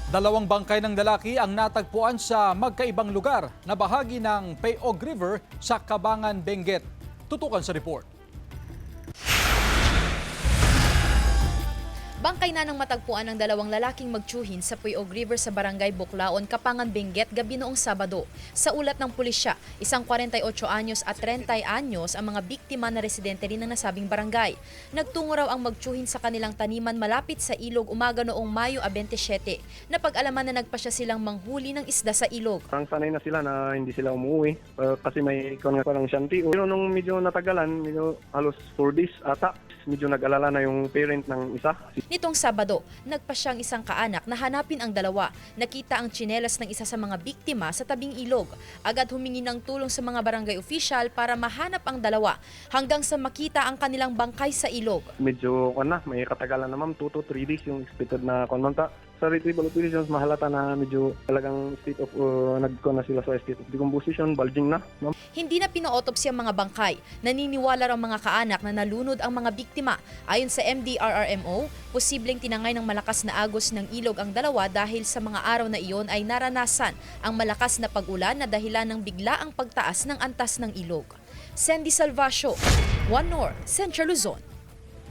Dalawang bangkay ng lalaki ang natagpuan sa magkaibang lugar na bahagi ng Payog River sa Cabangan, Benguet. Tutukan sa report. Bangkay na ng matagpuan ng dalawang lalaking magtsuhin sa Puyog River sa Barangay Buklaon, Cabangan, Benguet gabi noong Sabado. Sa ulat ng pulisya, isang 48 anyos at 30 anyos ang mga biktima na residente rin ng nasabing barangay. Nagtungo raw ang magtsuhin sa kanilang taniman malapit sa ilog umaga noong Mayo 27. Napag-alaman na nagpasya silang manghuli ng isda sa ilog. Parang sanay na sila na hindi sila umuwi kasi may parang shanty. Pero nung medyo natagalan, medyo halos 4 days ata, medyo nag-alala na yung parent ng isa. Nitong Sabado, nagpasya ang isang kaanak na hanapin ang dalawa. Nakita ang tsinelas ng isa sa mga biktima sa tabing ilog. Agad humingi ng tulong sa mga barangay official para mahanap ang dalawa hanggang sa makita ang kanilang bangkay sa ilog. Medyo may katagalan na ma'am, 2 to 3 days yung expected na konmanta. Sa retrieval operations, mahalata na medyo talagang state of, na sila sa state of decomposition, bulging na. Ma'am. Hindi na pina-autopsy ang mga bangkay. Naniniwala ang mga kaanak na nalunod ang mga biktima. Ayon sa MDRRMO, posibleng tinangay ng malakas na agos ng ilog ang dalawa dahil sa mga araw na iyon ay naranasan ang malakas na pag-ulan na dahilan ng biglaang pagtaas ng antas ng ilog. Sandy Salvacio, One North, Central Luzon.